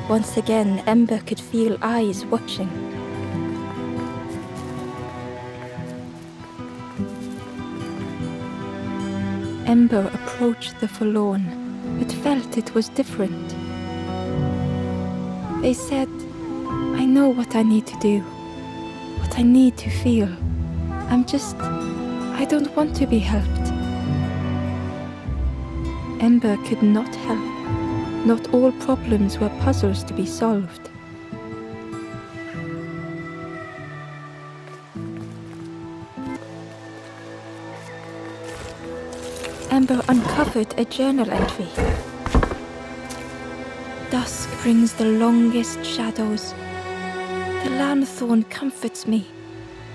Once again, Ember could feel eyes watching. Ember approached the forlorn, but felt it was different. They said, "I know what I need to do, what I need to feel. I don't want to be helped." Ember could not help. Not all problems were puzzles to be solved. Ember uncovered a journal entry. "Dusk brings the longest shadows. The lanthorn comforts me.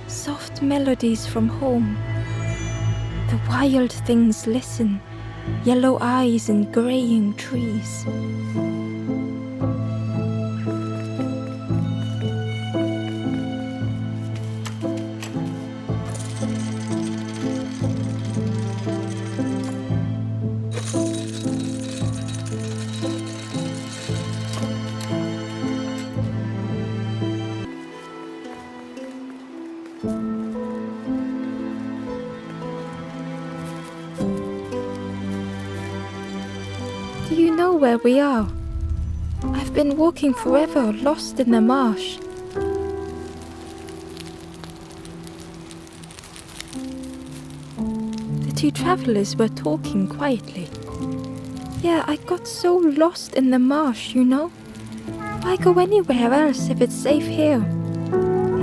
Soft melodies from home. The wild things listen. Yellow eyes and graying trees." "Do you know where we are? I've been walking forever, lost in the marsh." The two travelers were talking quietly. "Yeah, I got so lost in the marsh, you know. Why go anywhere else if it's safe here?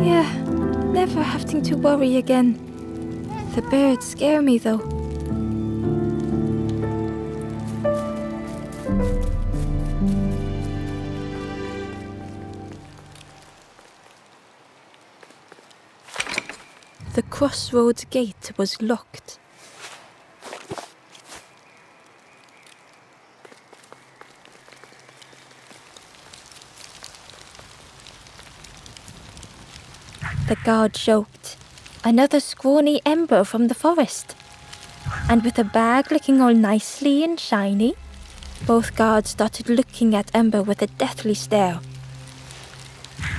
Yeah, never having to worry again. The birds scare me though." The crossroads gate was locked. The guard joked, "Another scrawny Ember from the forest." And with a bag looking all nicely and shiny, both guards started looking at Ember with a deathly stare.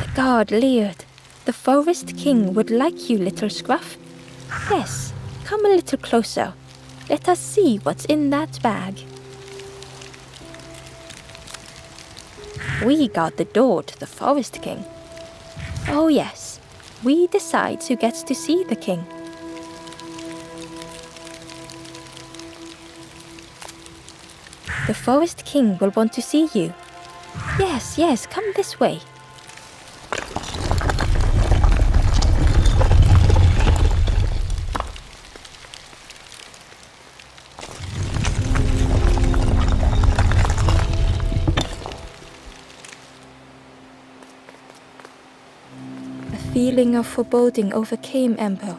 The guard leered. "The Forest King would like you, little scruff. Yes, come a little closer. Let us see what's in that bag." "We guard the door to the Forest King." "Oh yes, we decide who gets to see the king." "The Forest King will want to see you." Yes, come this way." A feeling of foreboding overcame Ember.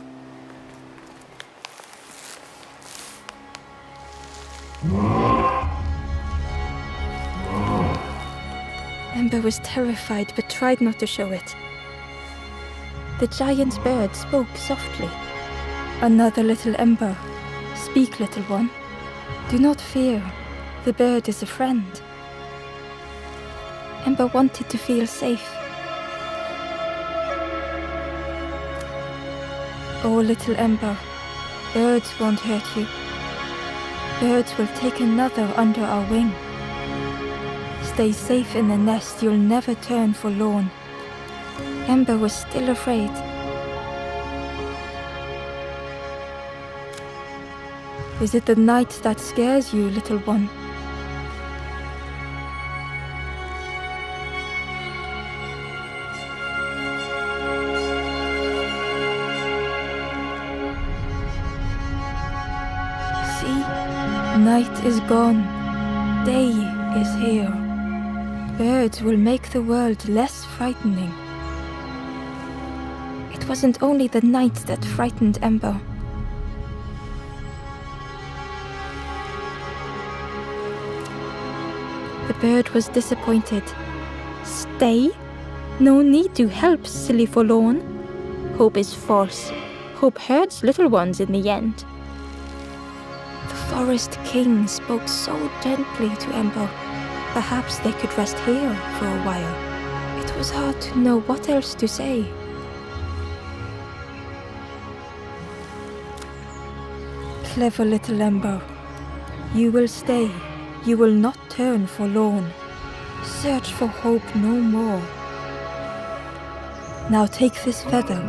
Ember was terrified but tried not to show it. The giant bird spoke softly. "Another little Ember. Speak, little one. Do not fear. The bird is a friend." Ember wanted to feel safe. "Oh, little Ember, birds won't hurt you. Birds will take another under our wing. Stay safe in the nest, you'll never turn forlorn." Ember was still afraid. "Is it the night that scares you, little one?" "See, night is gone. Day is here. Birds will make the world less frightening." It wasn't only the night that frightened Ember. The bird was disappointed. "Stay? No need to help, silly forlorn. Hope is false. Hope hurts little ones in the end." The Forest King spoke so gently to Ember. Perhaps they could rest here for a while. It was hard to know what else to say. Clever little Ember. You will stay. You will not turn forlorn. Search for hope no more. Now take this feather.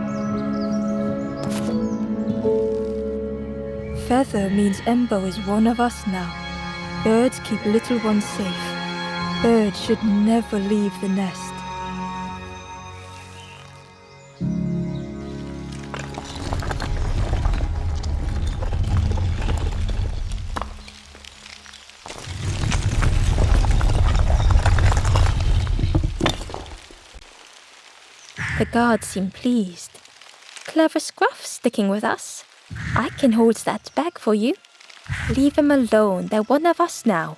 Feather means Ember is one of us now. Birds keep little ones safe. Birds should never leave the nest. The guards seem pleased. Clever Scruff sticking with us. I can hold that bag for you. Leave them alone, they're one of us now.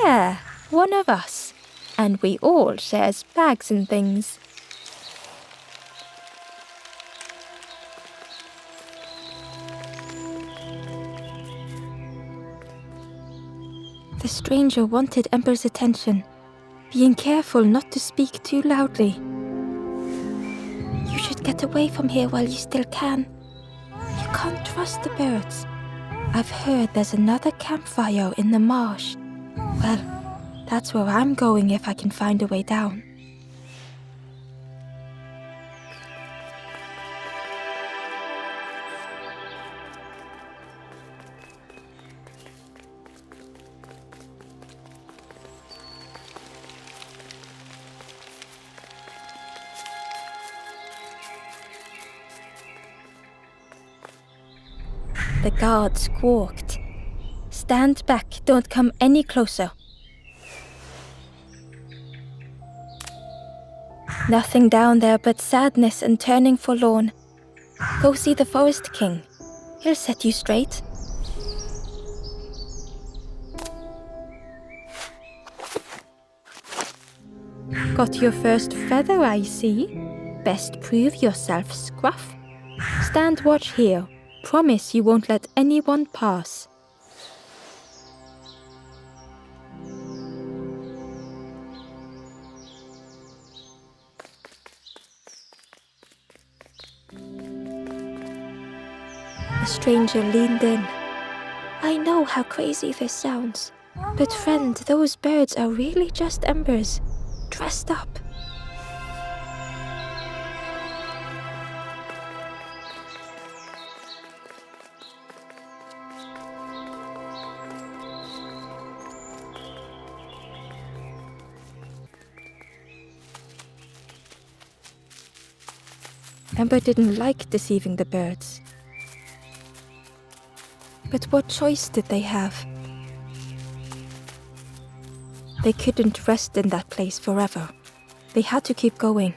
Yeah, one of us. And we all shares bags and things. The stranger wanted Ember's attention, being careful not to speak too loudly. You should get away from here while you still can. You can't trust the birds. I've heard there's another campfire in the marsh. Well, that's where I'm going if I can find a way down. The guard squawked. Stand back, don't come any closer. Nothing down there but sadness and turning forlorn. Go see the Forest King. He'll set you straight. Got your first feather, I see. Best prove yourself, Scruff. Stand watch here. Promise you won't let anyone pass. The stranger leaned in. I know how crazy this sounds, but friend, those birds are really just embers, dressed up. Ember didn't like deceiving the birds. But what choice did they have? They couldn't rest in that place forever. They had to keep going.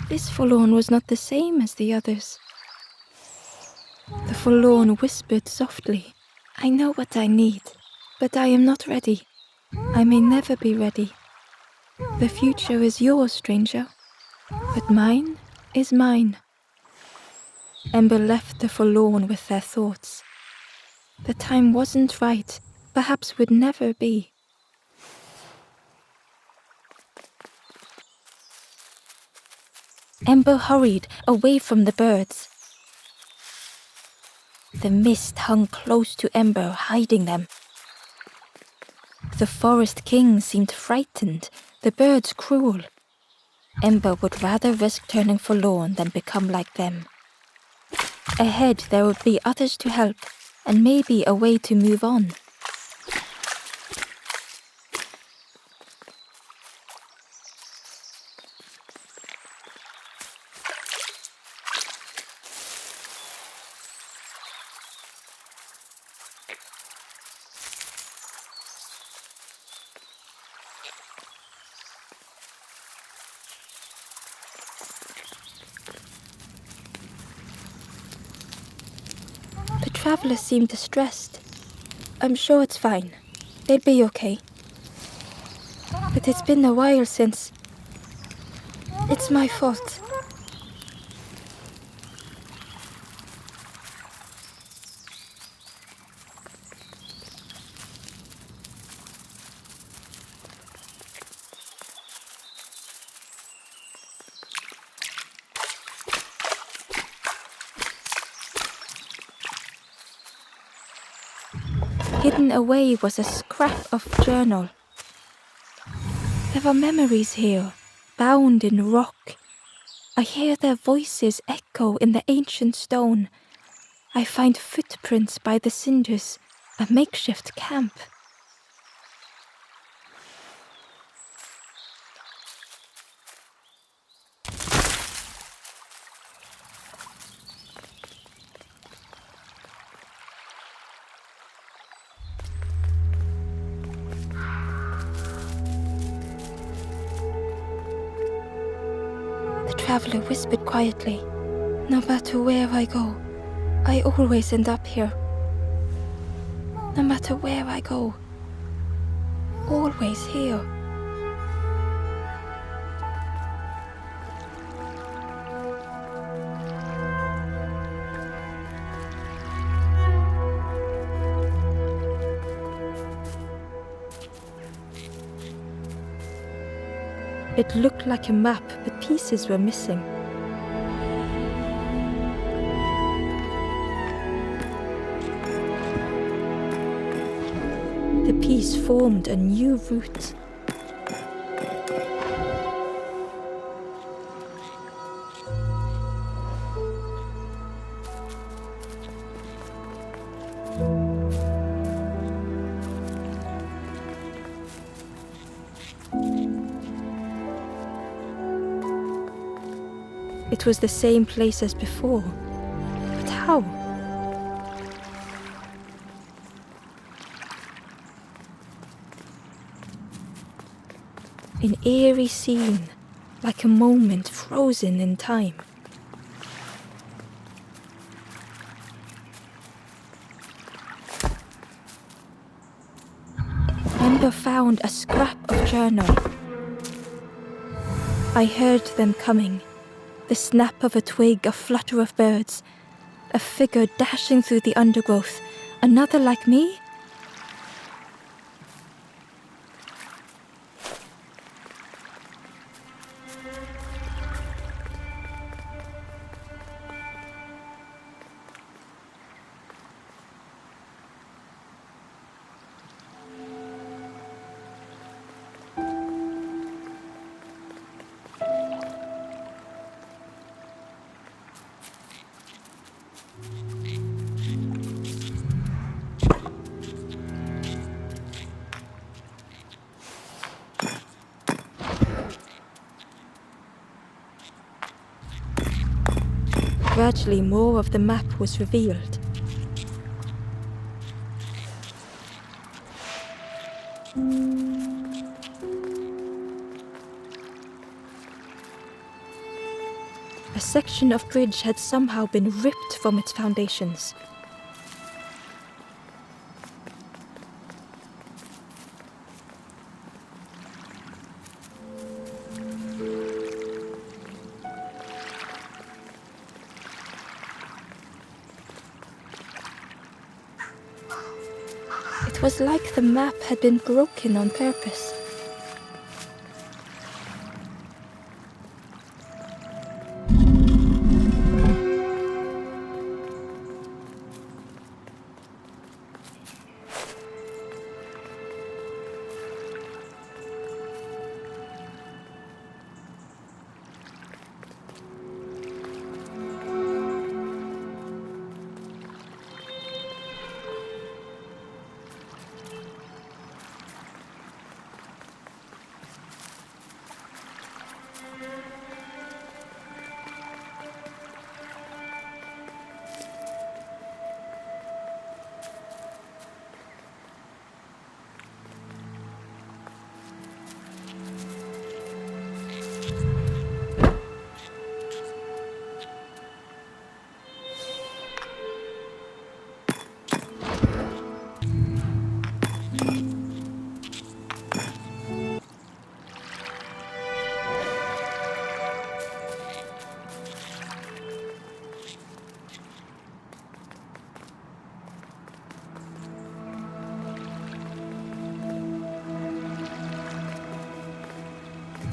This forlorn was not the same as the others. The forlorn whispered softly, I know what I need, but I am not ready. I may never be ready. The future is yours, stranger, but mine is mine. Ember left the forlorn with their thoughts. The time wasn't right, perhaps would never be. Ember hurried away from the birds. The mist hung close to Ember, hiding them. The Forest King seemed frightened, the birds cruel. Ember would rather risk turning forlorn than become like them. Ahead there would be others to help, and maybe a way to move on. traveler seemed distressed. I'm sure it's fine. They'll be okay. But it's been a while since... It's my fault. Hidden away was a scrap of journal. There were memories here, bound in rock. I hear their voices echo in the ancient stone. I find footprints by the cinders, a makeshift camp. The traveler whispered quietly, "No matter where I go, I always end up here. No matter where I go, always here." It looked like a map, but pieces were missing. The piece formed a new route. It was the same place as before. But how? An eerie scene, like a moment frozen in time. Ember found a scrap of journal. I heard them coming. The snap of a twig, a flutter of birds, a figure dashing through the undergrowth. Another like me? Gradually, more of the map was revealed. A section of bridge had somehow been ripped from its foundations. It was like the map had been broken on purpose.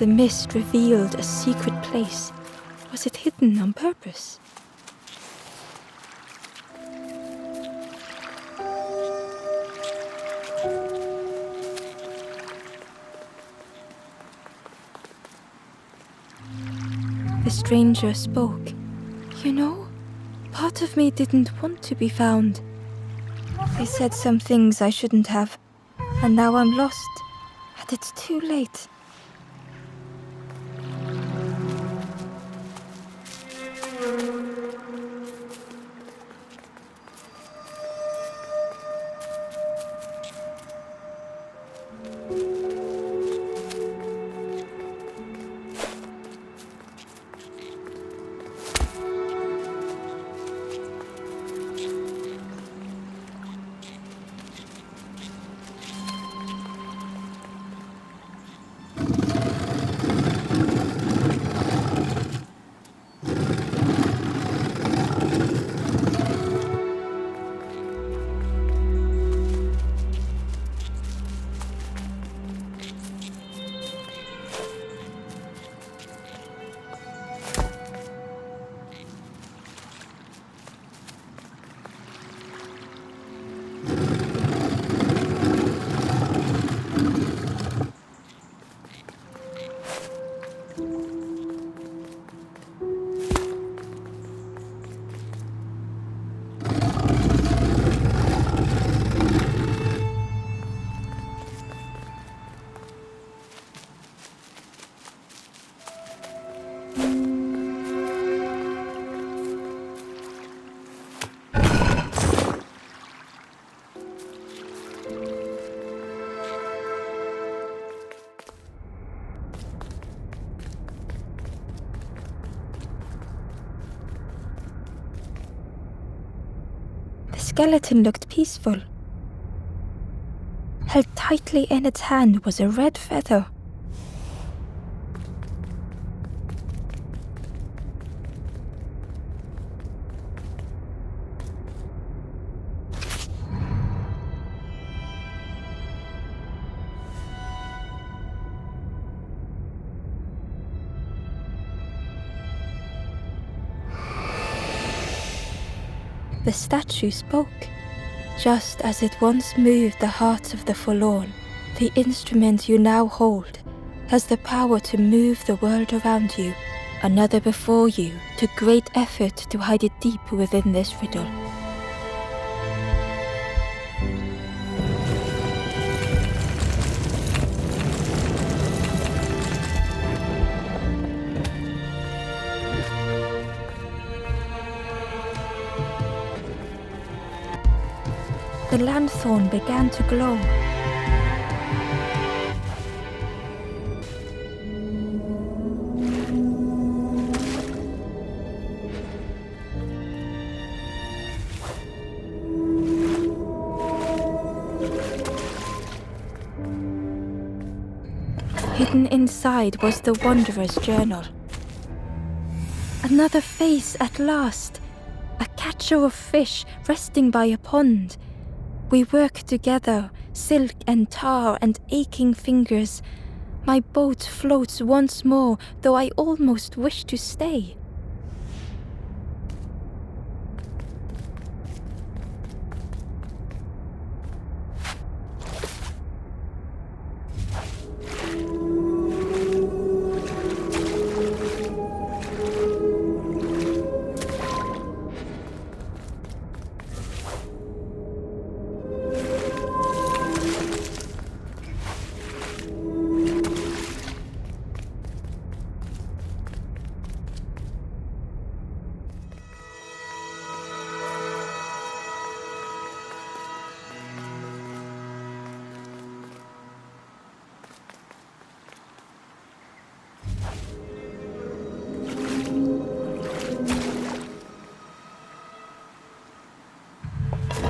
The mist revealed a secret place. Was it hidden on purpose? The stranger spoke. You know, part of me didn't want to be found. I said some things I shouldn't have, and now I'm lost, and it's too late. The skeleton looked peaceful. Held tightly in its hand was a red feather. The statue spoke. Just as it once moved the hearts of the forlorn, the instrument you now hold has the power to move the world around you. Another before you took great effort to hide it deep within this riddle. The lanthorn began to glow. Hidden inside was the Wanderer's journal. Another face at last, a catcher of fish resting by a pond. We work together, silk and tar and aching fingers. My boat floats once more, though I almost wish to stay.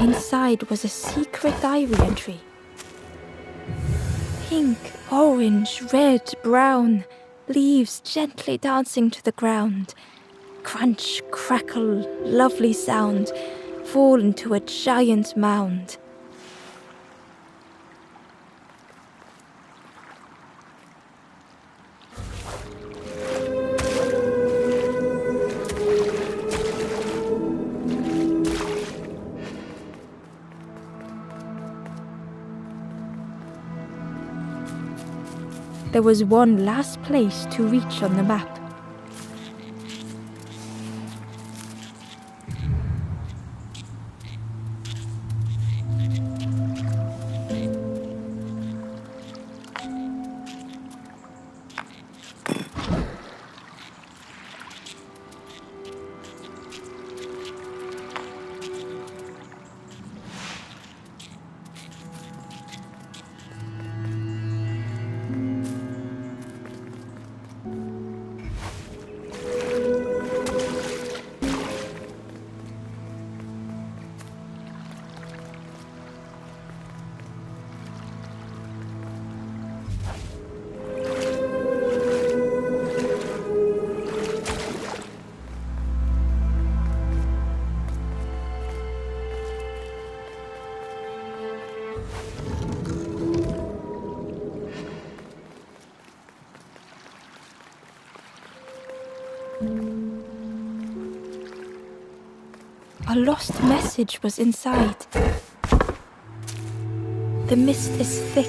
Inside was a secret diary entry. Pink, orange, red, brown, leaves gently dancing to the ground. Crunch, crackle, lovely sound, fall into a giant mound. There was one last place to reach on the map. A lost message was inside. The mist is thick.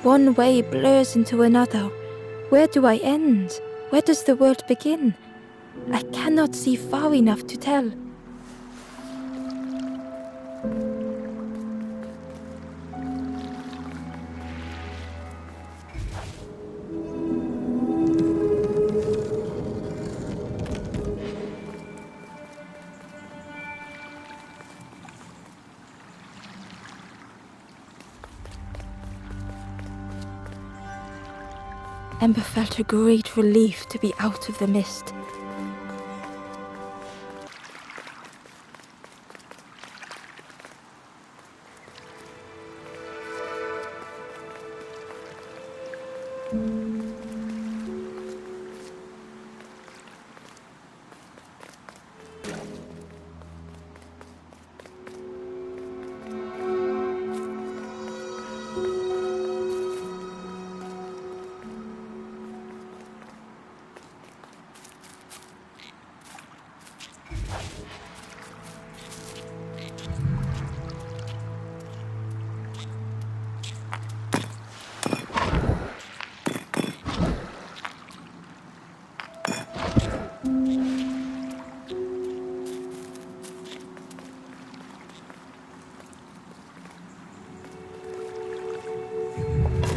One way blurs into another. Where do I end? Where does the world begin? I cannot see far enough to tell. Ember felt a great relief to be out of the mist.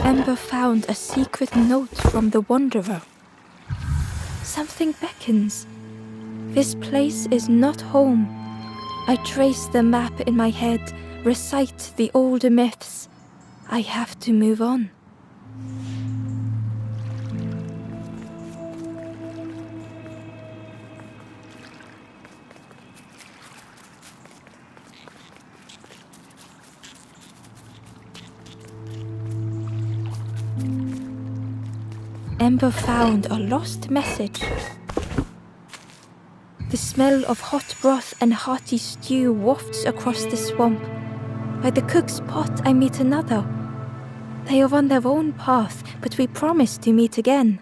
Ember found a secret note from the Wanderer. Something beckons. This place is not home. I trace the map in my head, recite the older myths. I have to move on. Ember found a lost message. The smell of hot broth and hearty stew wafts across the swamp. By the cook's pot I meet another. They are on their own path, but we promise to meet again.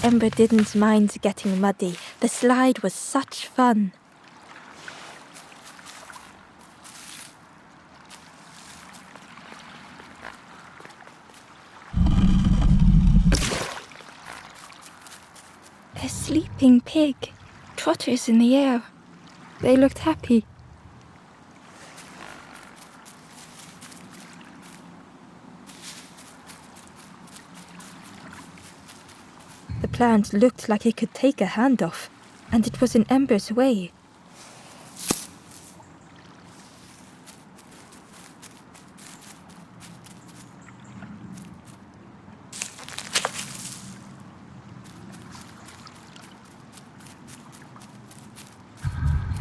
Ember didn't mind getting muddy. The slide was such fun. A sleeping pig, trotters in the air. They looked happy. The plant looked like it could take a hand off, and it was in Ember's way.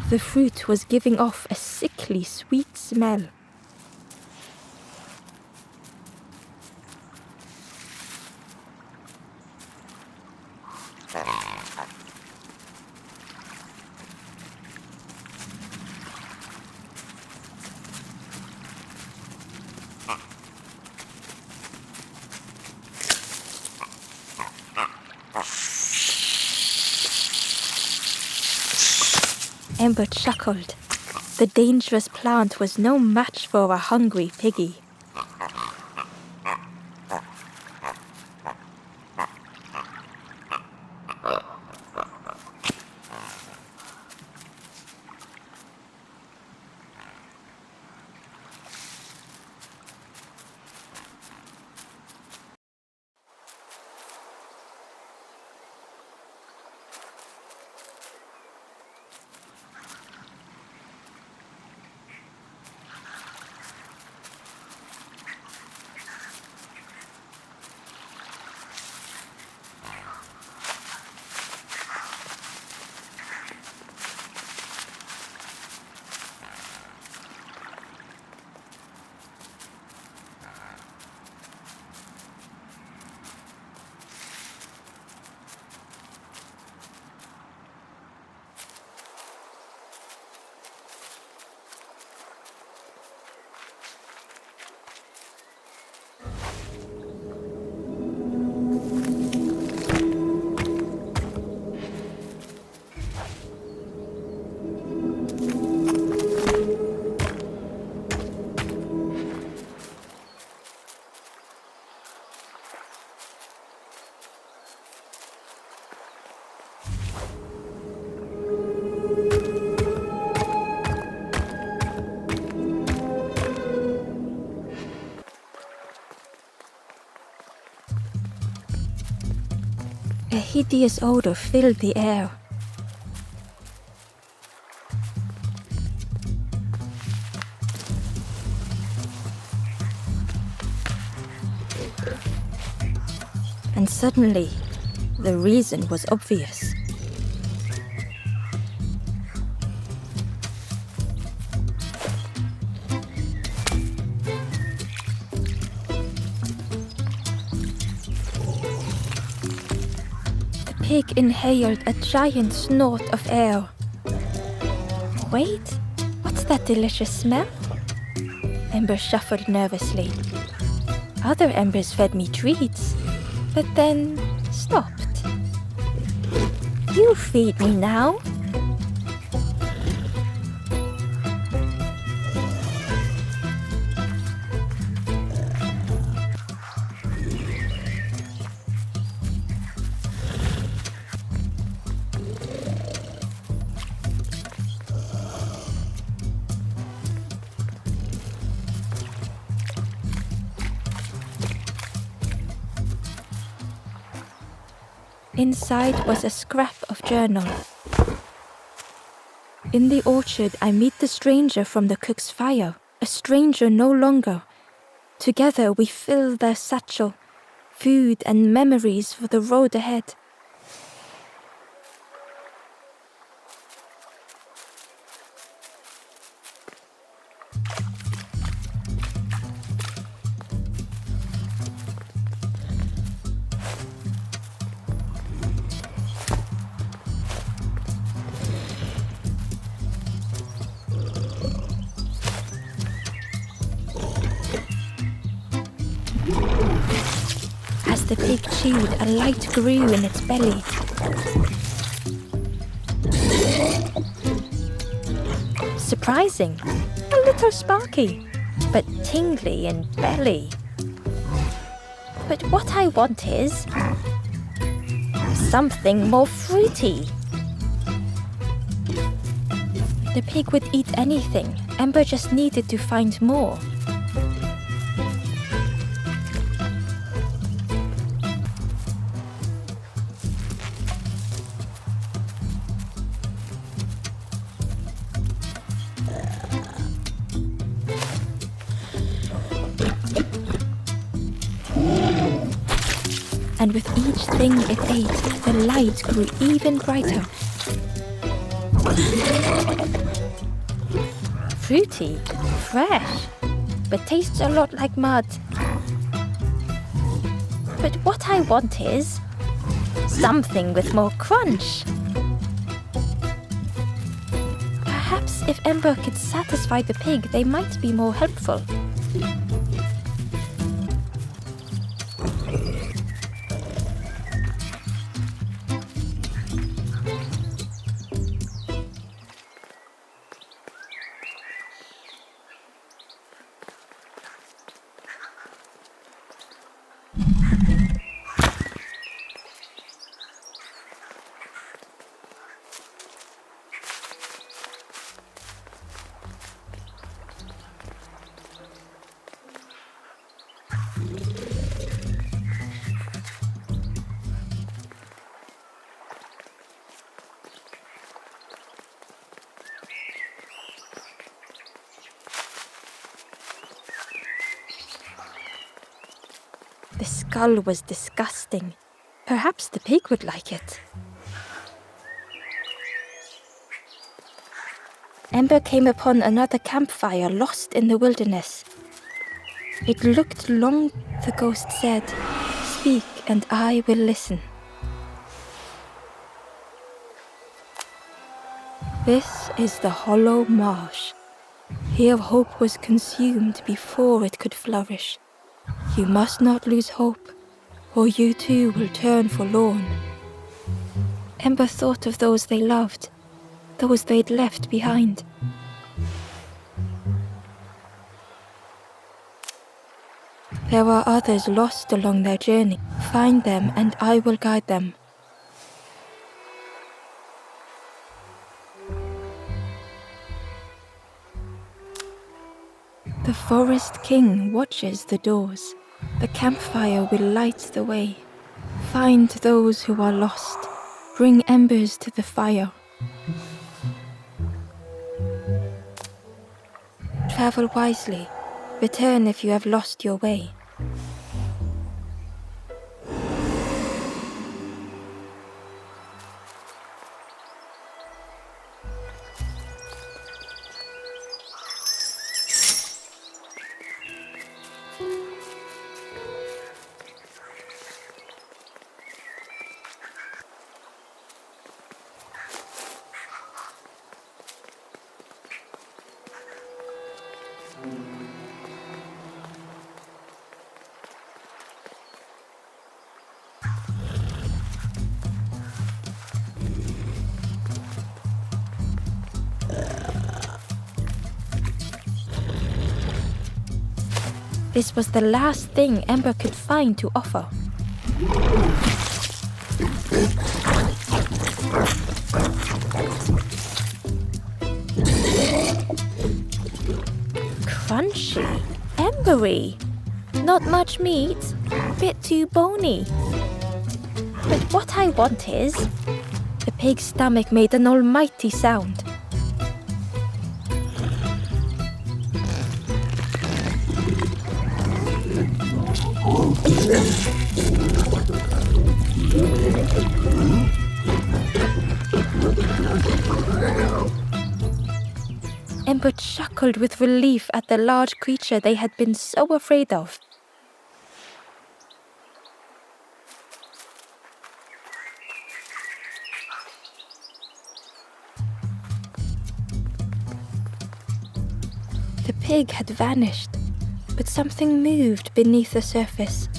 The fruit was giving off a sickly sweet smell. Ember chuckled. The dangerous plant was no match for a hungry piggy. A hideous odor filled the air. And suddenly, the reason was obvious. The pig inhaled a giant snort of air. Wait, what's that delicious smell? Ember shuffled nervously. Other embers fed me treats, but then stopped. You feed me now. Inside was a scrap of journal. In the orchard, I meet the stranger from the cook's fire, a stranger no longer. Together we fill their satchel, food and memories for the road ahead. the pig chewed, a light grew in its belly. Surprising, a little sparky, but tingly in belly. But what I want is something more fruity. The pig would eat anything. Ember just needed to find more. And with each thing it ate, the light grew even brighter. Fruity, fresh, but tastes a lot like mud. But what I want is something with more crunch. Perhaps if Ember could satisfy the pig, they might be more helpful. The skull was disgusting. Perhaps the pig would like it. Ember came upon another campfire lost in the wilderness. It looked long, the ghost said, "Speak and I will listen." This is the hollow marsh. Here hope was consumed before it could flourish. You must not lose hope, or you too will turn forlorn. Ember thought of those they loved, those they'd left behind. There are others lost along their journey. Find them and I will guide them. The forest king watches the doors. The campfire will light the way. Find those who are lost. Bring embers to the fire. Travel wisely. Return if you have lost your way. This was the last thing Ember could find to offer. Crunchy, embery, not much meat, bit too bony. But what I want is... The pig's stomach made an almighty sound. Ember chuckled with relief at the large creature they had been so afraid of. The pig had vanished, but something moved beneath the surface.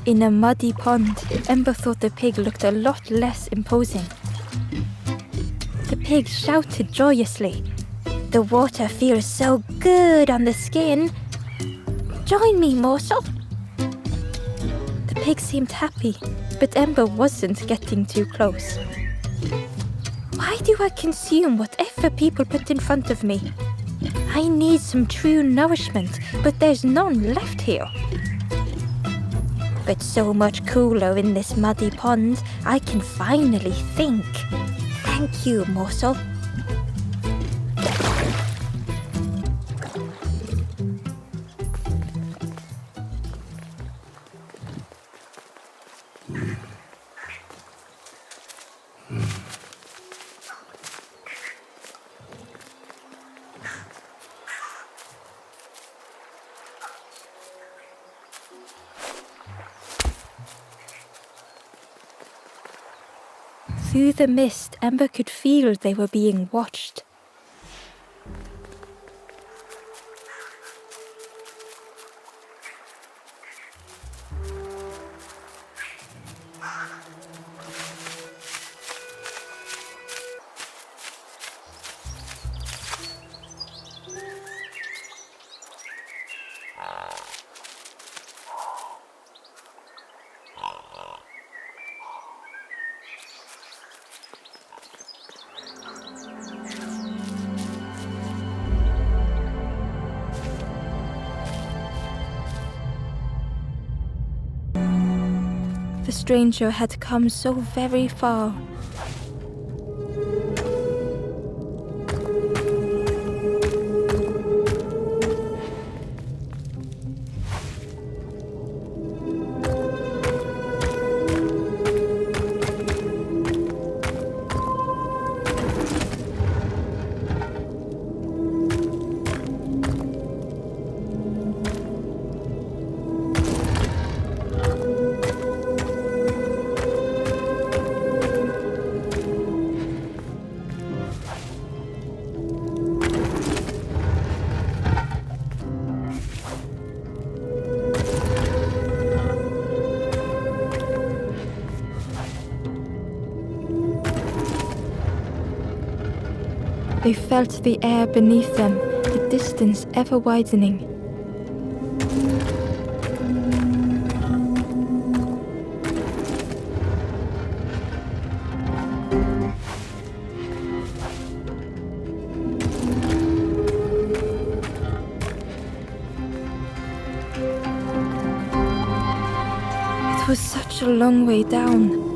In a muddy pond, Ember thought the pig looked a lot less imposing. The pig shouted joyously. The water feels so good on the skin. Join me, Morsel. The pig seemed happy, but Ember wasn't getting too close. Why do I consume whatever people put in front of me? I need some true nourishment, but there's none left here. But so much cooler in this muddy pond, I can finally think. Thank you, Morsel. Through the mist, Ember could feel they were being watched. The stranger had come so very far. They felt the air beneath them, the distance ever widening. It was such a long way down.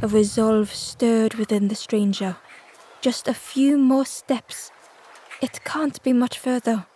A resolve stirred within the stranger. Just a few more steps. It can't be much further.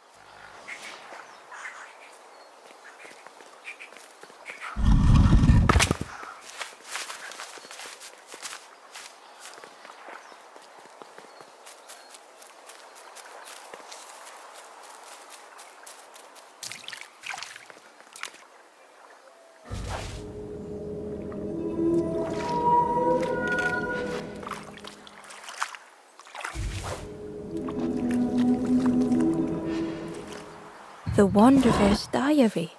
The Wanderer's Diary.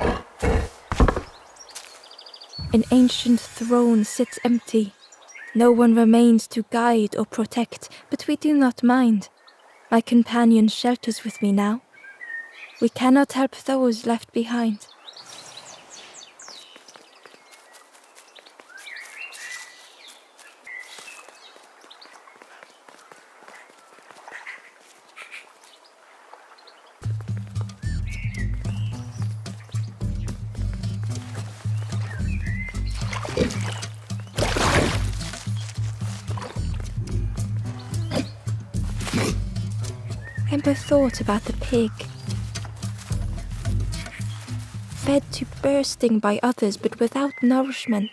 An ancient throne sits empty. No one remains to guide or protect, but we do not mind. My companion shelters with me now. We cannot help those left behind. Ember thought about the pig. fed to bursting by others but without nourishment.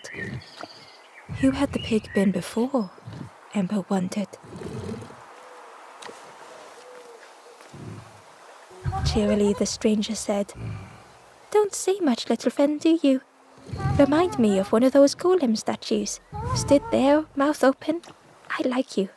Who had the pig been before? Ember wondered. Cheerily, the stranger said, "Don't say much, little friend, do you? Remind me of one of those golem statues. Stood there, mouth open. I like you."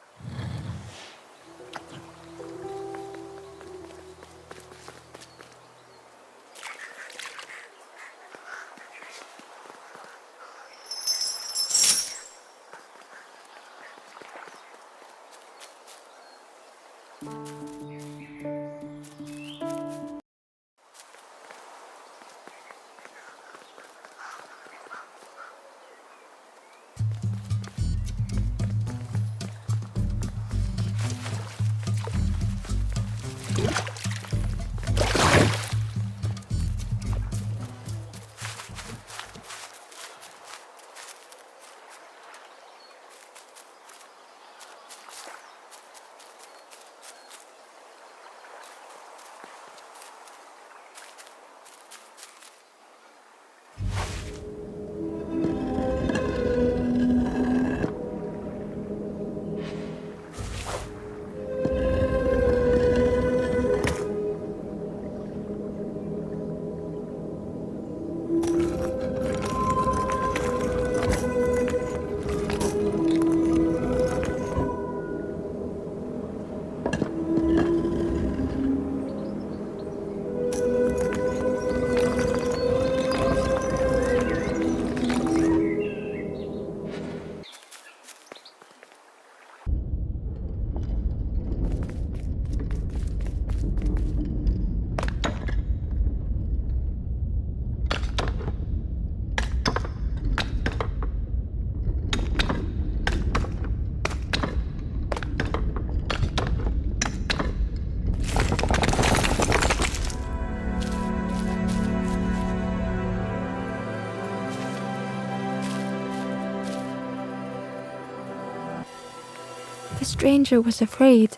The stranger was afraid.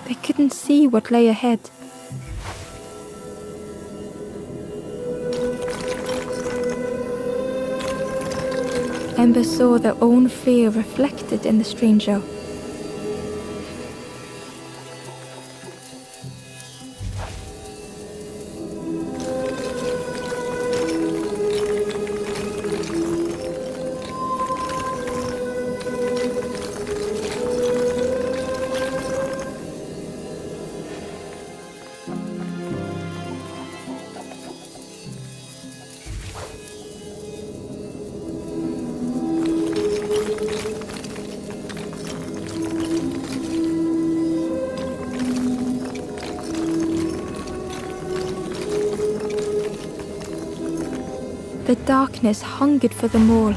They couldn't see what lay ahead. Ember saw their own fear reflected in the stranger. The darkness hungered for them all.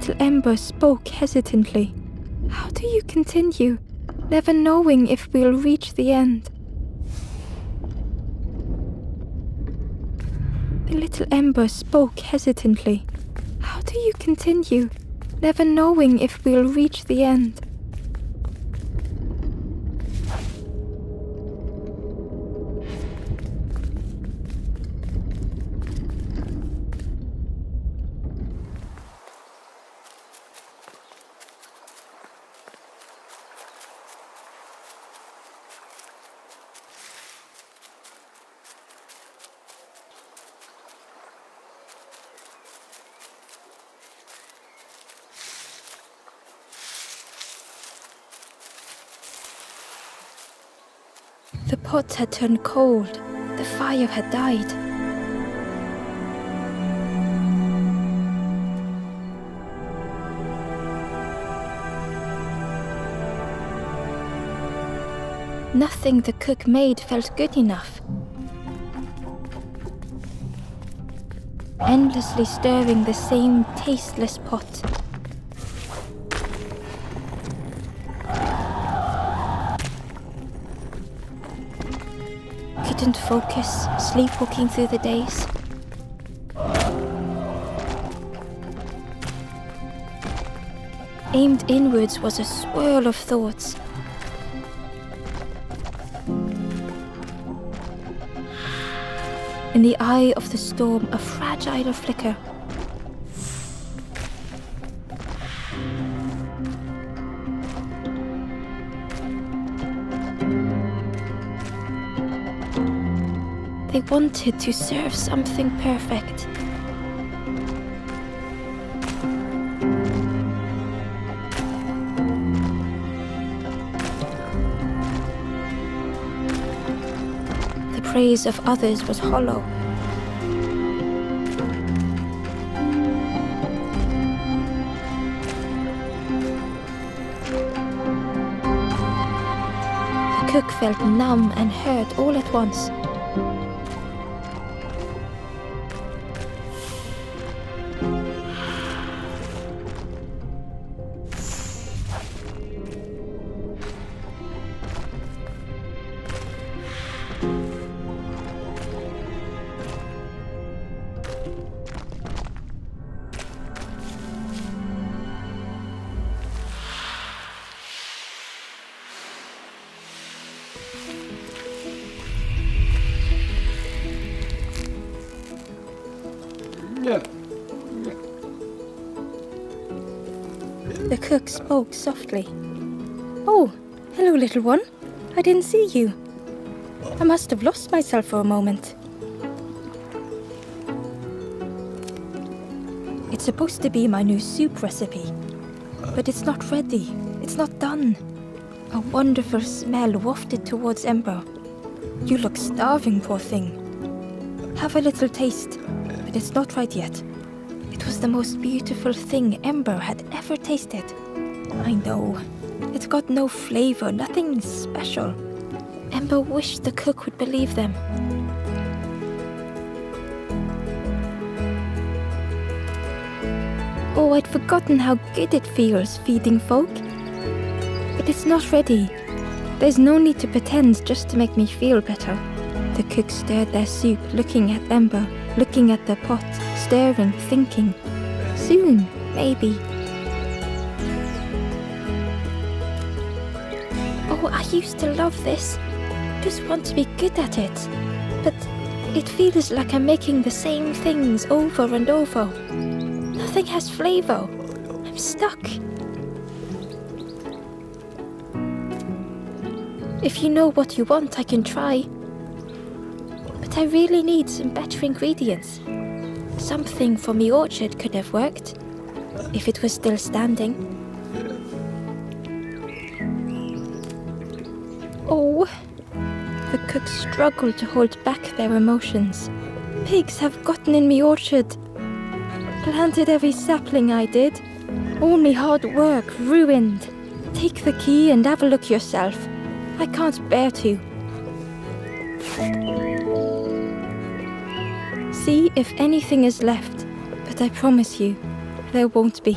Little Ember spoke hesitantly. "How do you continue, never knowing if we'll reach the end?" The little Ember spoke hesitantly. "How do you continue, never knowing if we'll reach the end?" The pot had turned cold. The fire had died. Nothing the cook made felt good enough. Endlessly stirring the same tasteless pot. Couldn't focus, sleepwalking through the days. Aimed inwards was a swirl of thoughts. In the eye of the storm, a fragile flicker. They wanted to serve something perfect. The praise of others was hollow. The cook felt numb and hurt all at once. The cook spoke softly. "Oh, hello, little one. I didn't see you. I must have lost myself for a moment." It's supposed to be my new soup recipe, but it's not ready. It's not done. A wonderful smell wafted towards Ember. "You look starving, poor thing. Have a little taste, but it's not right yet." It was the most beautiful thing Ember had ever tasted. I know. It got no flavor, nothing special. Ember wished the cook would believe them. Oh, I'd forgotten how good it feels feeding folk. But it's not ready. There's no need to pretend just to make me feel better. The cook stirred their soup, looking at Ember, looking at the pot, stirring, thinking. Soon, maybe. Oh, I used to love this. Just want to be good at it. But it feels like I'm making the same things over and over. Nothing has flavor. I'm stuck. If you know what you want, I can try. But I really need some better ingredients. Something from the orchard could have worked, if it was still standing. Oh, the cook struggled to hold back their emotions. Pigs have gotten in me orchard. Planted every sapling I did. All me hard work ruined. Take the key and have a look yourself. I can't bear to. See if anything is left, but I promise you, there won't be.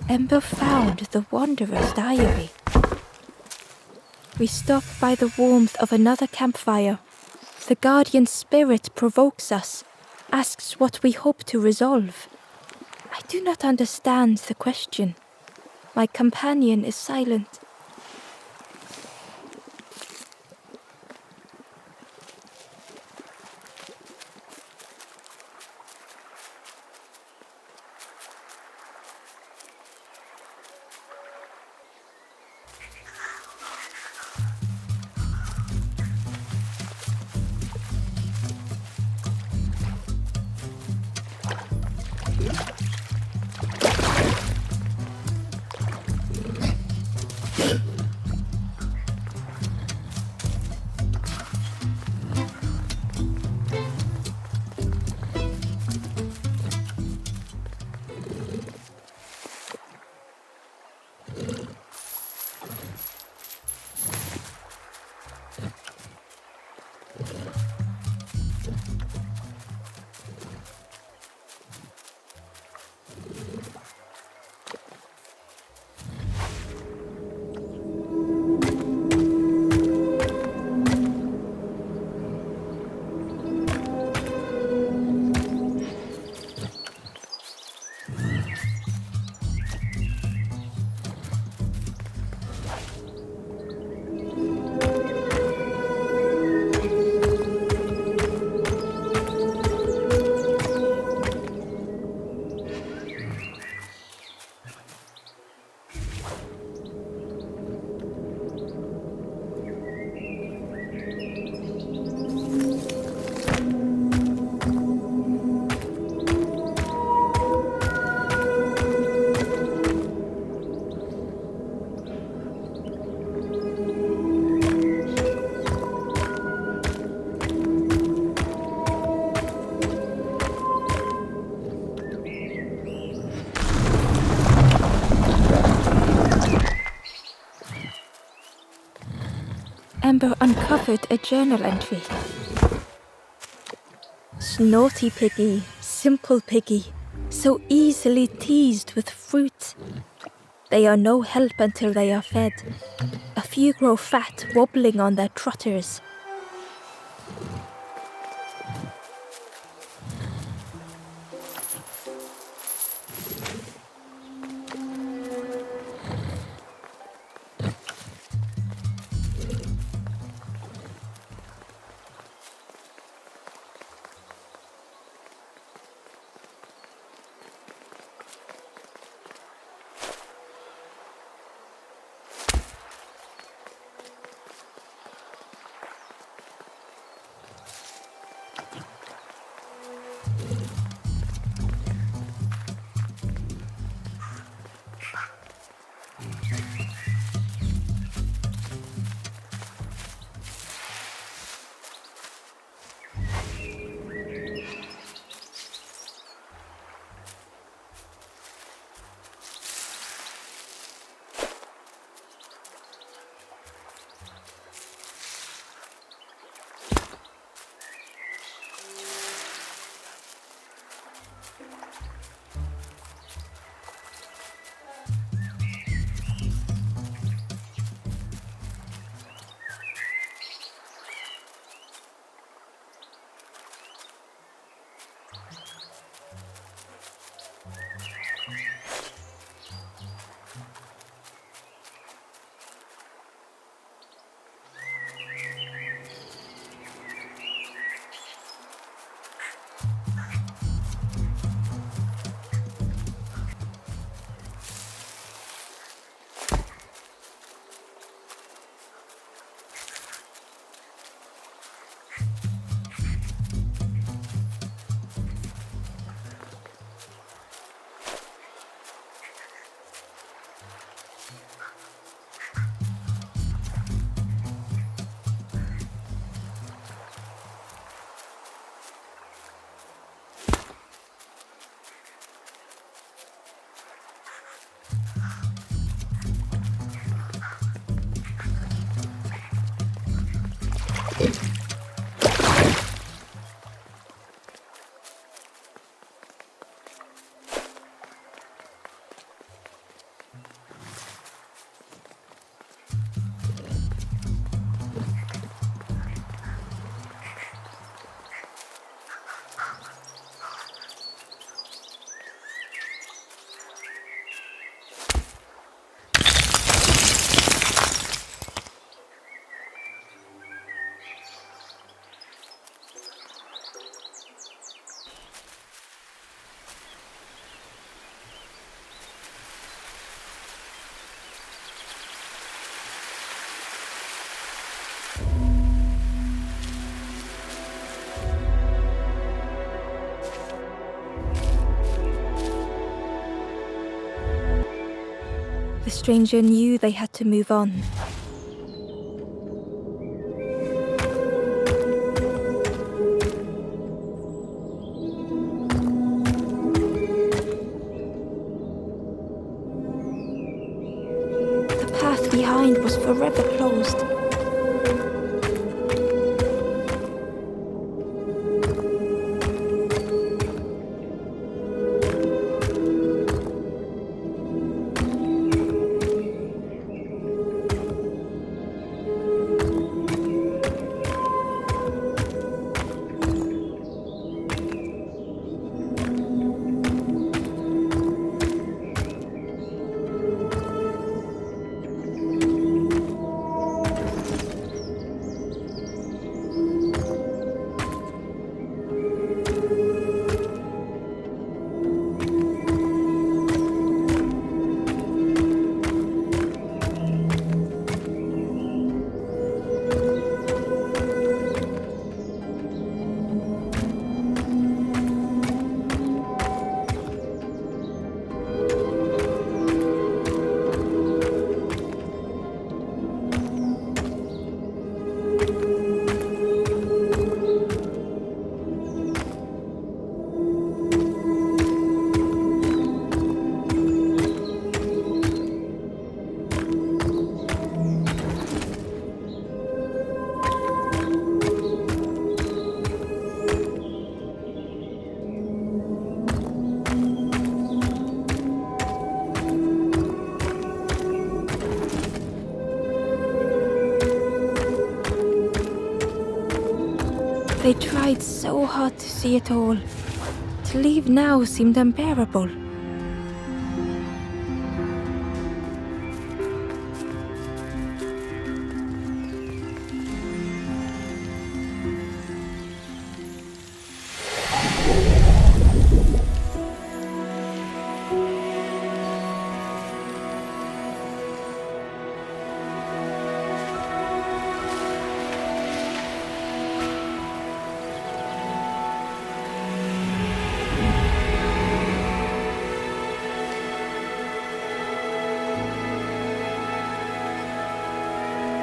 Ember found the Wanderer's diary. We stop by the warmth of another campfire. The guardian spirit provokes us, asks what we hope to resolve. I do not understand the question. My companion is silent. Ember uncovered a journal entry. Snotty piggy, simple piggy, so easily teased with fruit. They are no help until they are fed. A few grow fat, wobbling on their trotters. The stranger knew they had to move on. The path behind was forever closed. They tried so hard to see it all. To leave now seemed unbearable.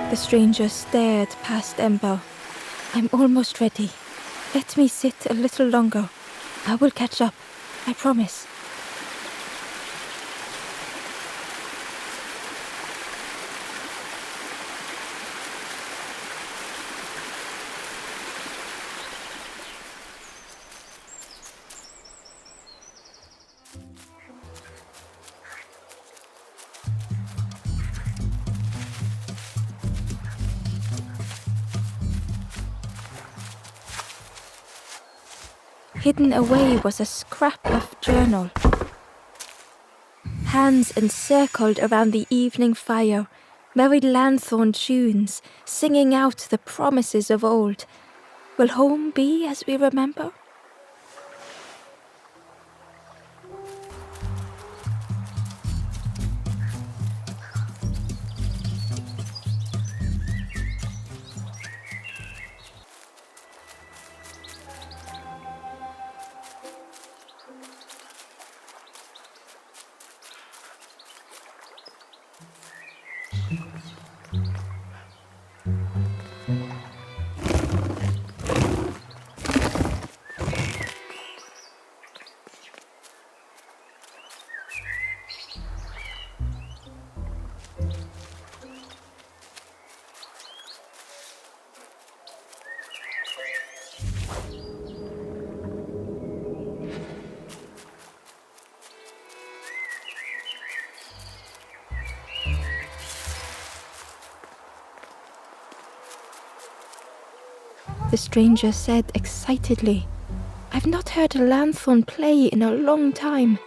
The stranger stared past Ember. I'm almost ready. Let me sit a little longer. I will catch up. I promise. Hidden away was a scrap of journal. Hands encircled around the evening fire, merry lanthorn tunes, singing out the promises of old. Will home be as we remember? The stranger said excitedly. I've not heard a lanthorn play in a long time.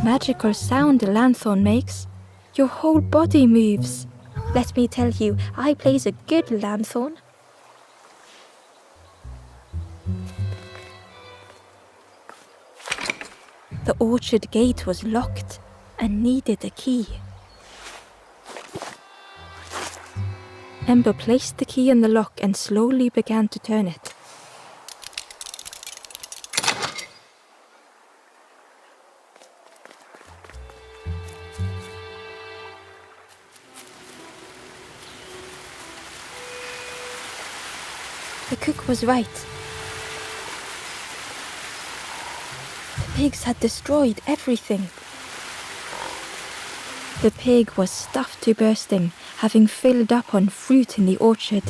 Magical sound a lanthorn makes. Your whole body moves. Let me tell you, I plays a good lanthorn. The orchard gate was locked and needed a key. Ember placed the key in the lock and slowly began to turn it. The cook was right. The pigs had destroyed everything. The pig was stuffed to bursting, having filled up on fruit in the orchard.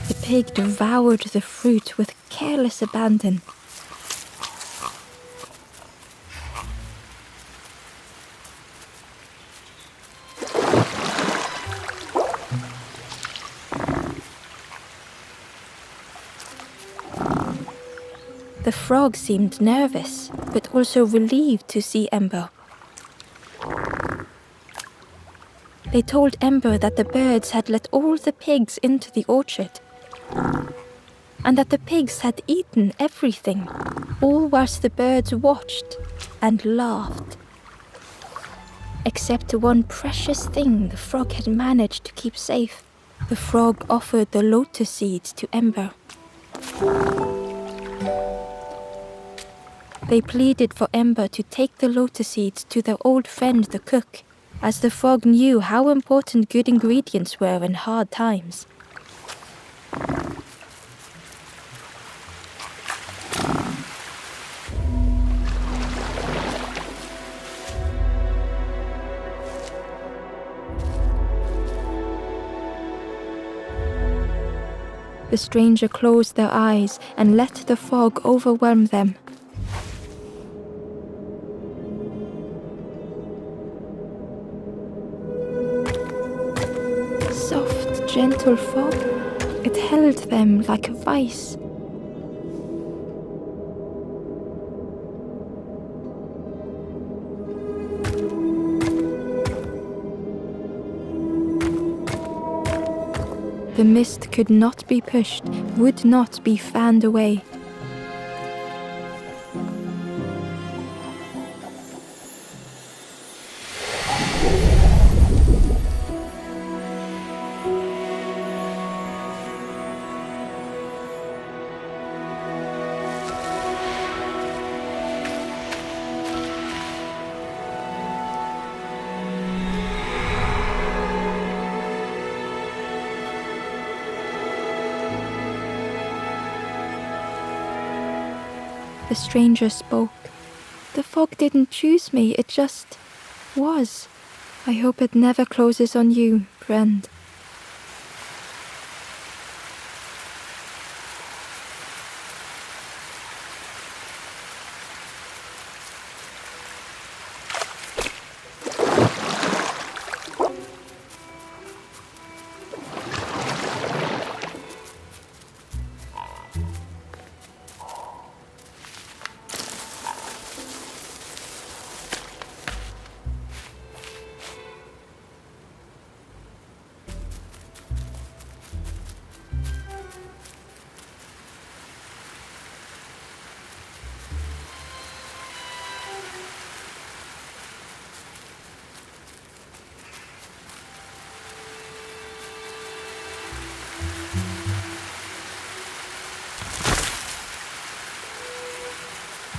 The pig devoured the fruit with careless abandon. The frog seemed nervous, but also relieved to see Ember. They told Ember that the birds had let all the pigs into the orchard, and that the pigs had eaten everything, all whilst the birds watched and laughed. Except one precious thing the frog had managed to keep safe. The frog offered the lotus seeds to Ember. They pleaded for Ember to take the lotus seeds to their old friend the cook, as the frog knew how important good ingredients were in hard times. The stranger closed their eyes and let the fog overwhelm them. Soft, gentle fog, it held them like a vice. The mist could not be pushed, would not be fanned away. The stranger spoke. The fog didn't choose me, it just was. I hope it never closes on you, friend.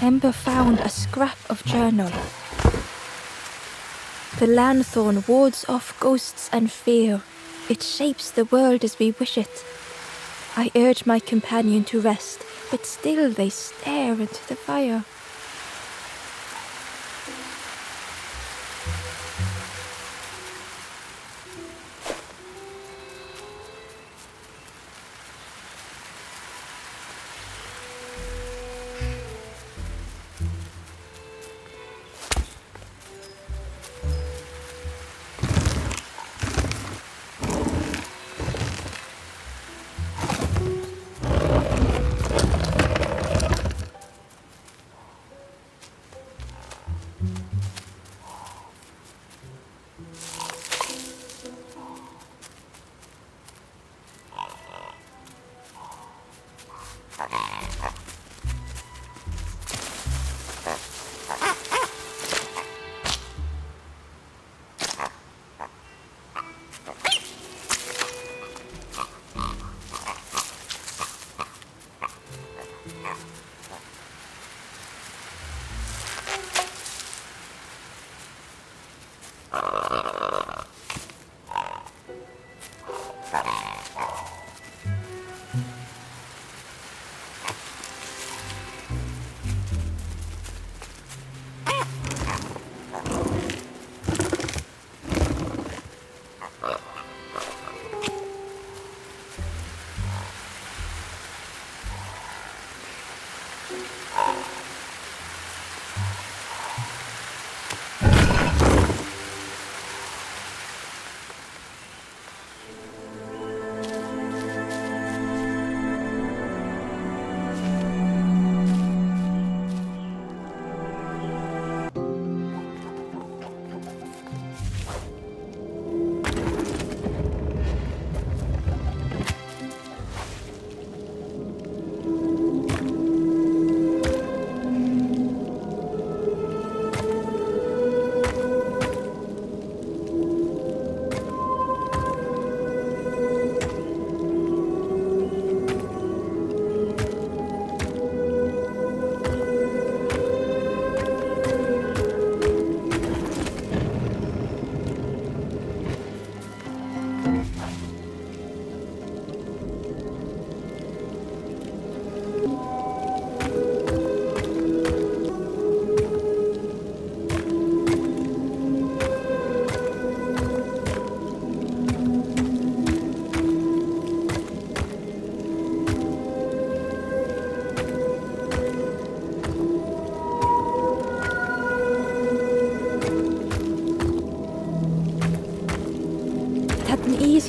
Ember found a scrap of journal. The lanthorn wards off ghosts and fear. It shapes the world as we wish it. I urge my companion to rest, but still they stare into the fire.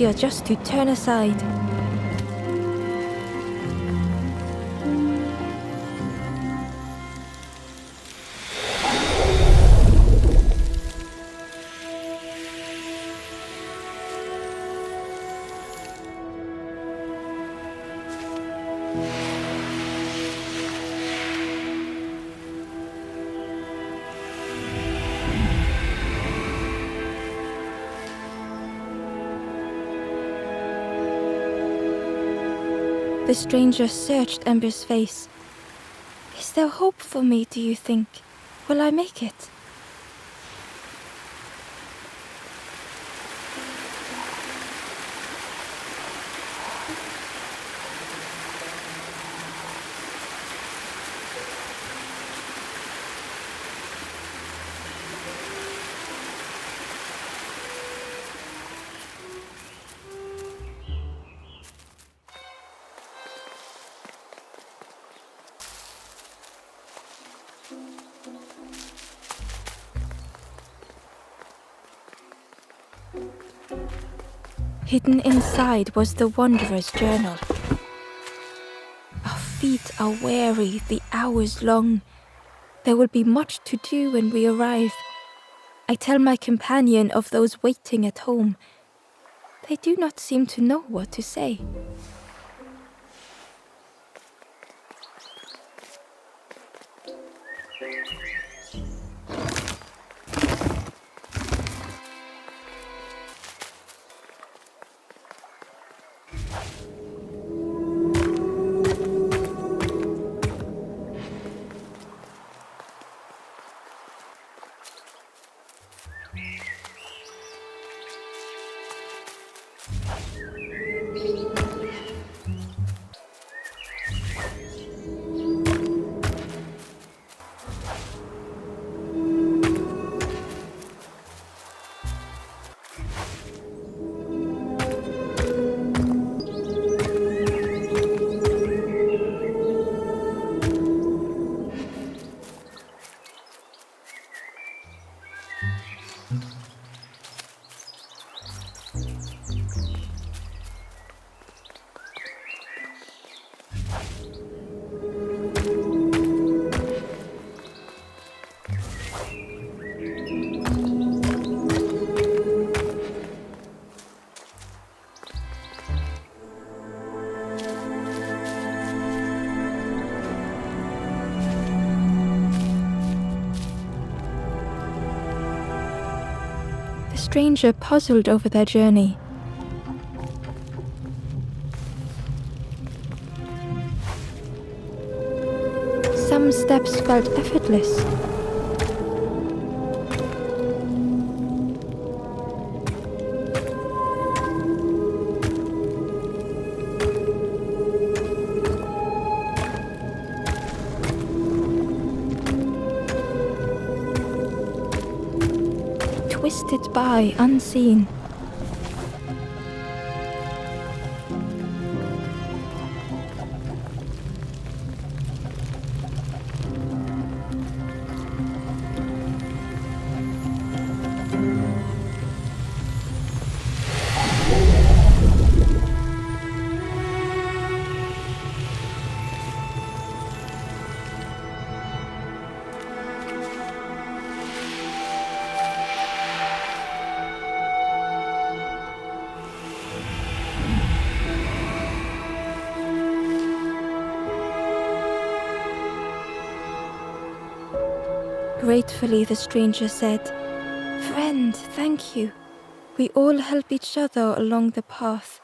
easier just to turn aside. The stranger searched Ember's face. Is there hope for me, do you think? Will I make it? Hidden inside was the Wanderer's journal. Our feet are weary, the hours long. There will be much to do when we arrive. I tell my companion of those waiting at home. They do not seem to know what to say. The stranger puzzled over their journey. Some steps felt effortless. Twisted by unseen. Gratefully, the stranger said, "Friend, thank you. We all help each other along the path."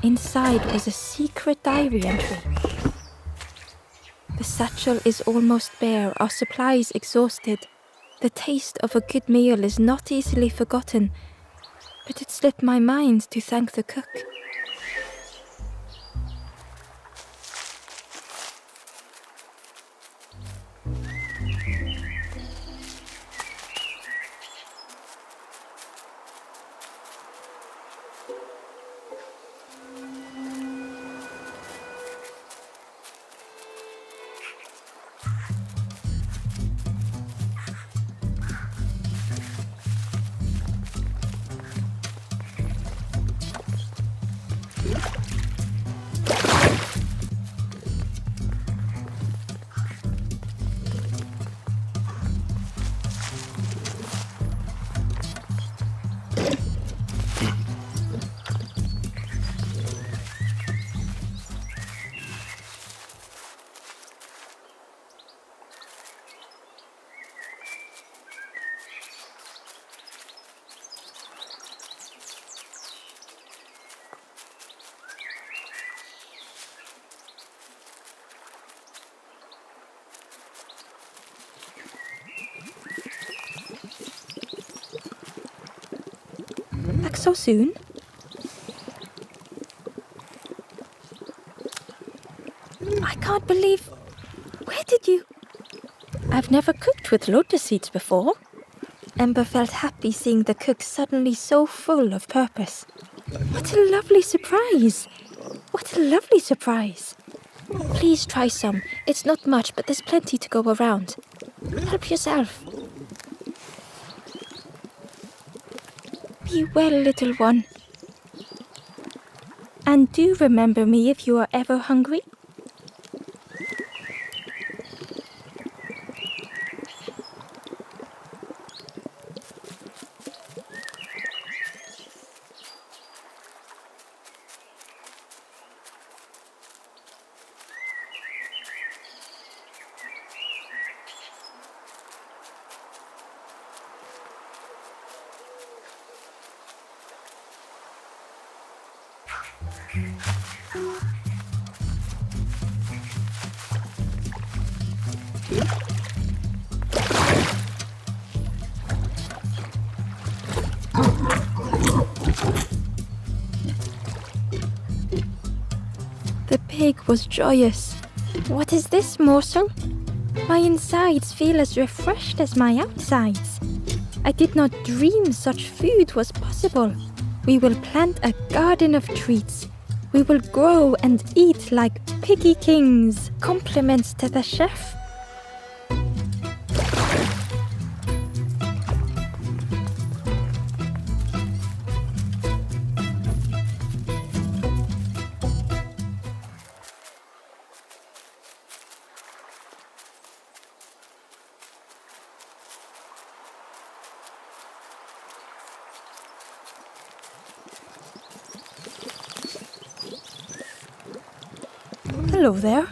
Inside was a secret diary entry. The satchel is almost bare, our supplies exhausted. The taste of a good meal is not easily forgotten, but it slipped my mind to thank the cook. Back so soon? I can't believe... Where did you... I've never cooked with lotus seeds before. Ember felt happy seeing the cook suddenly so full of purpose. What a lovely surprise! What a lovely surprise! Please try some. It's not much, but there's plenty to go around. Help yourself. Be well, little one. And do remember me if you are ever hungry. The pig was joyous. What is this morsel? My insides feel as refreshed as my outsides. I did not dream such food was possible. We will plant a garden of treats. We will grow and eat like piggy kings. Compliments to the chef. Hello there.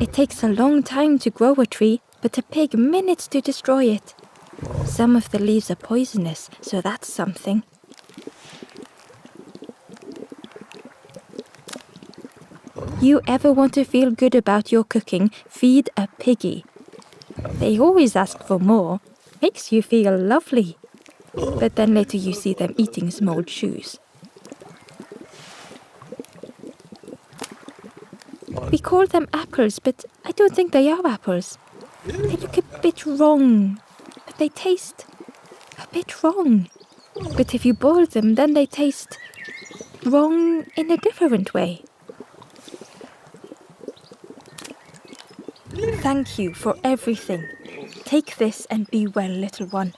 It takes a long time to grow a tree, but a pig minutes to destroy it. Some of the leaves are poisonous, so that's something. You ever want to feel good about your cooking, feed a piggy. They always ask for more. Makes you feel lovely. But then later you see them eating small chews. We call them apples, but I don't think they are apples. They look a bit wrong, but they taste a bit wrong. But if you boil them, then they taste wrong in a different way. Thank you for everything. Take this and be well, little one.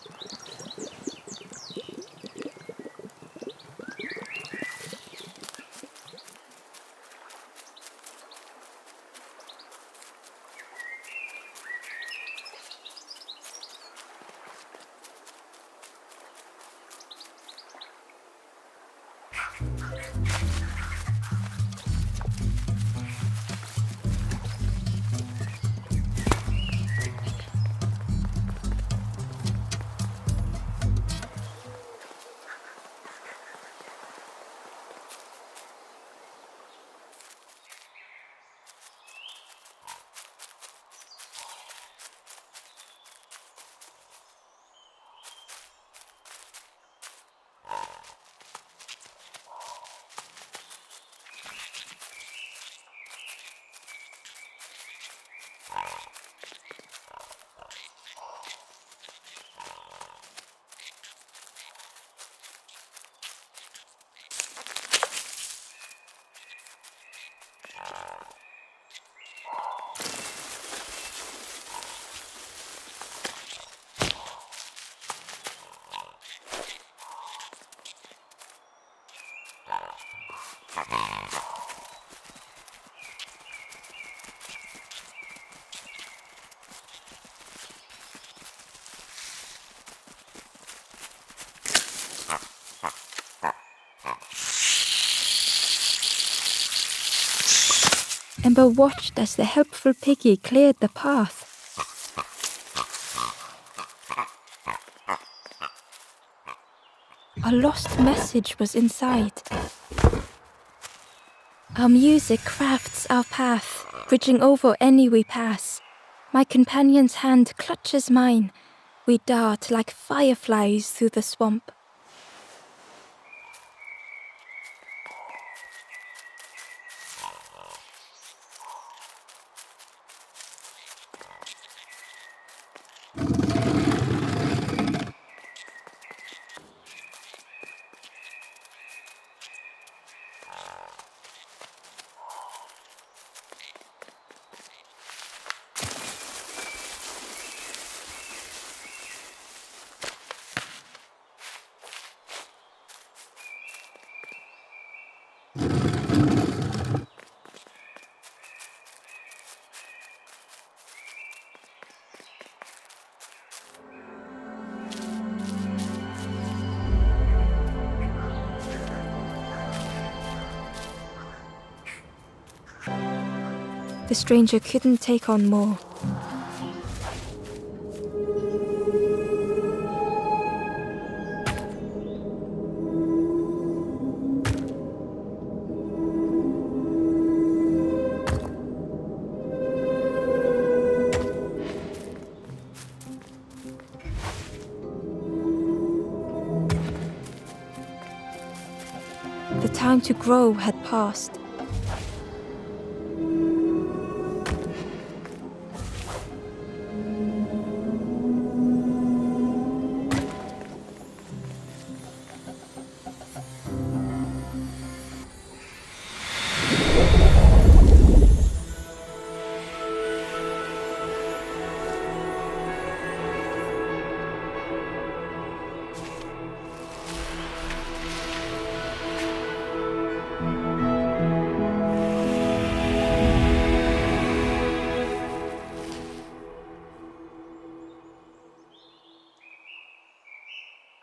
Ember watched as the helpful piggy cleared the path. A lost message was inside. Our music crafts our path, bridging over any we pass. My companion's hand clutches mine. We dart like fireflies through the swamp. The stranger couldn't take on more. The time to grow had passed.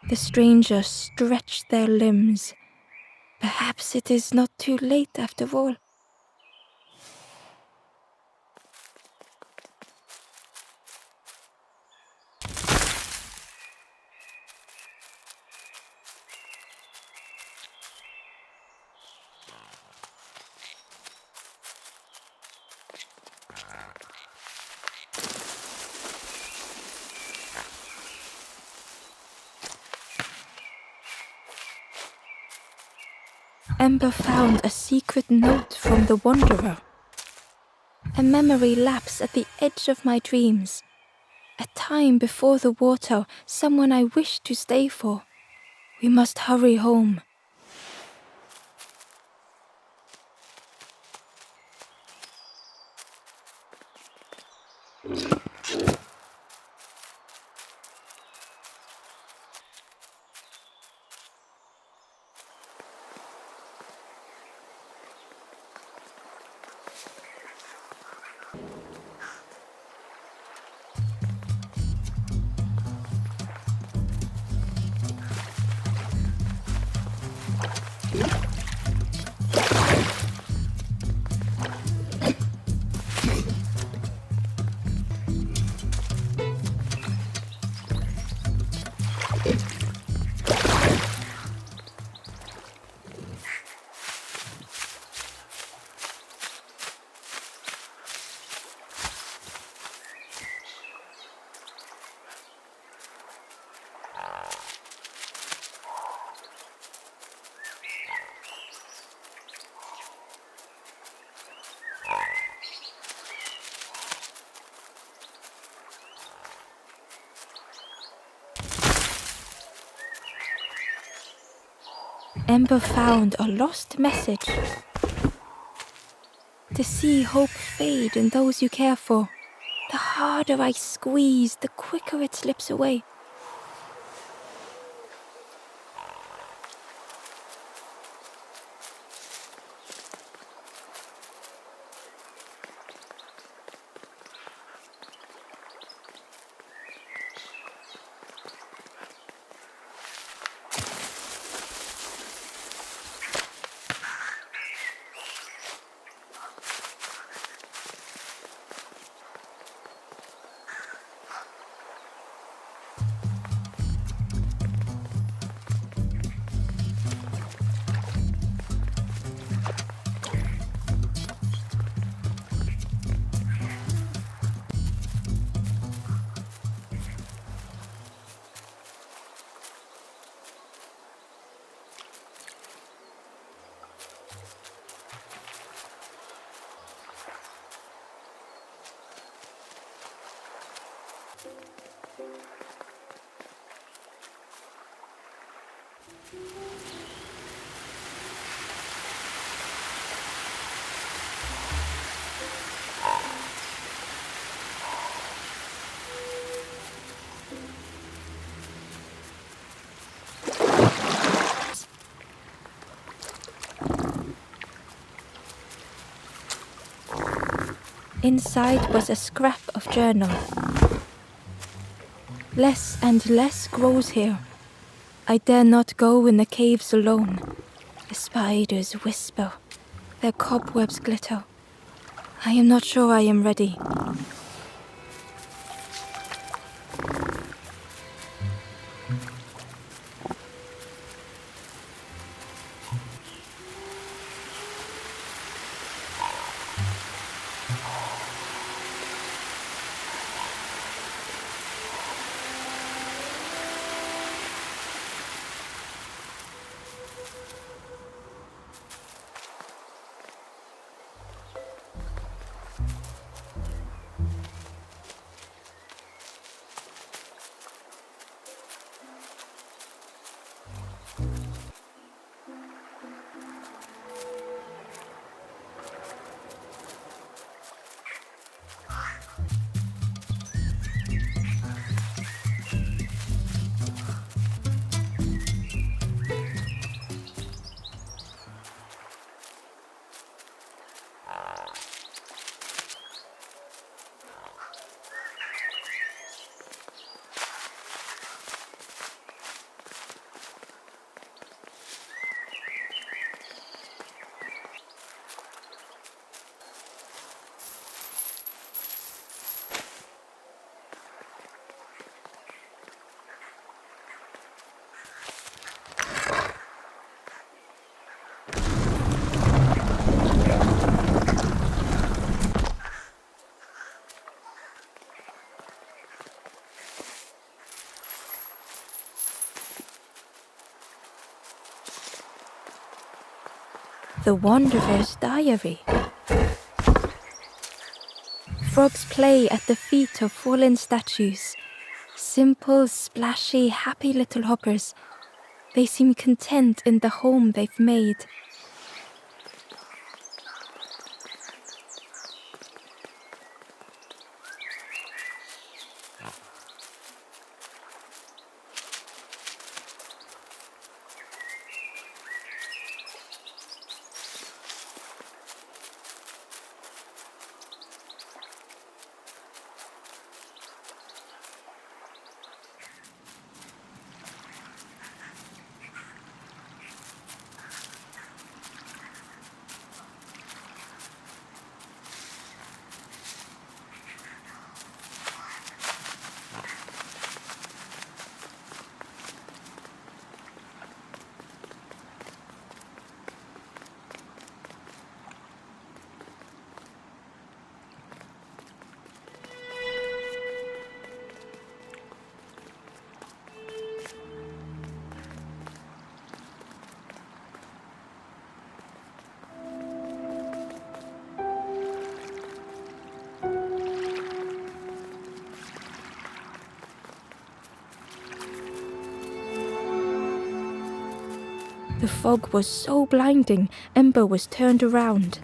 The stranger stretched their limbs. Perhaps it is not too late after all. Ember found a secret note from the Wanderer. A memory lapse at the edge of my dreams. A time before the water, someone I wished to stay for. We must hurry home. Ember found a lost message. To see hope fade in those you care for. The harder I squeeze, the quicker it slips away. Inside was a scrap of journal. Less and less grows here. I dare not go in the caves alone. The spiders whisper. Their cobwebs glitter. I am not sure I am ready. The Wanderer's Diary. Frogs play at the feet of fallen statues. Simple, splashy, happy little hoppers. They seem content in the home they've made. The fog was so blinding, Ember was turned around.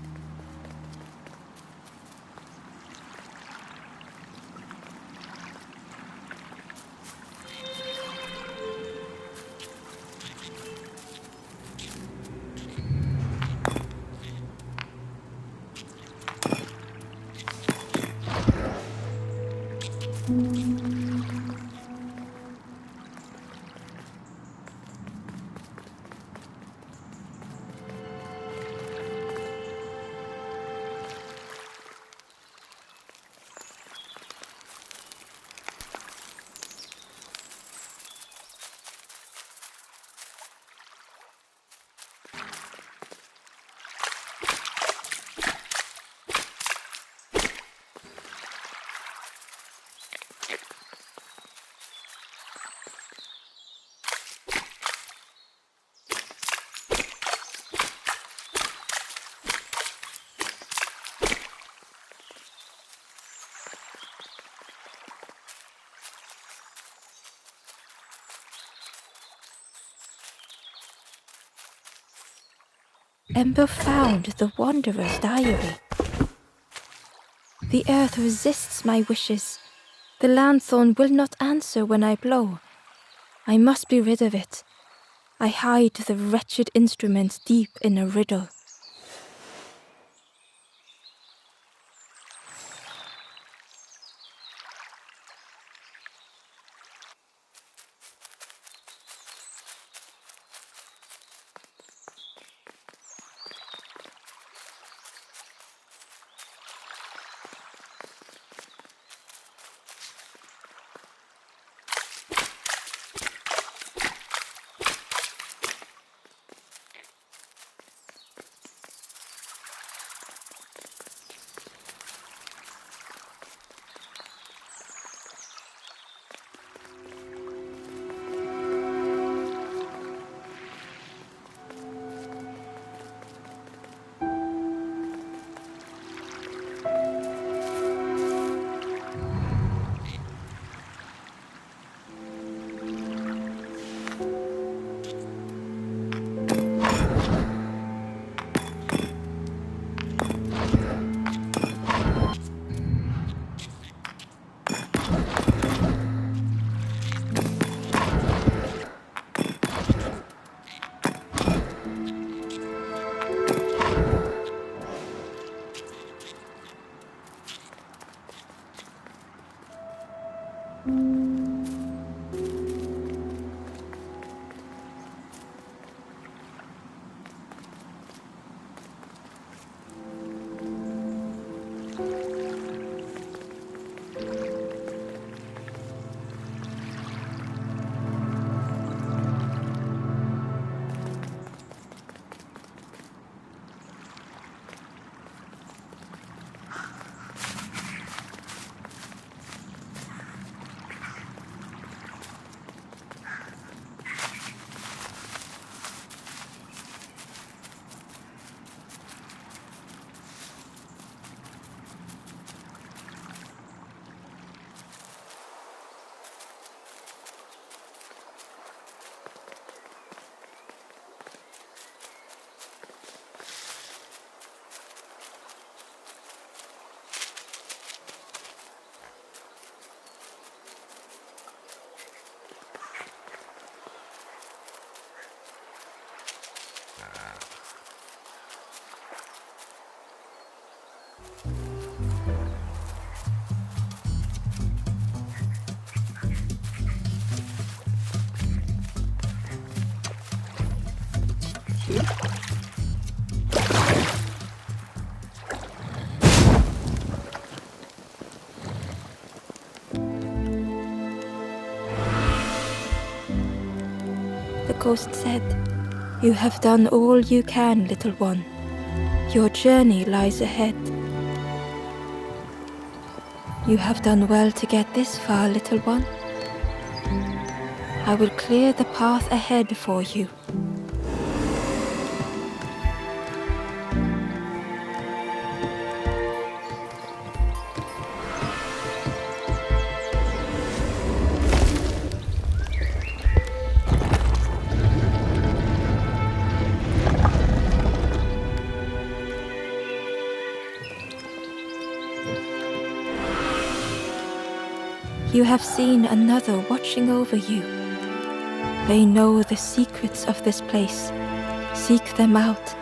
Ember found the Wanderer's diary. The earth resists my wishes. The lanthorn will not answer when I blow. I must be rid of it. I hide the wretched instrument deep in a riddle. The ghost said, "You have done all you can, little one. Your journey lies ahead. You have done well to get this far, little one. I will clear the path ahead for you." You have seen another watching over you. They know the secrets of this place. Seek them out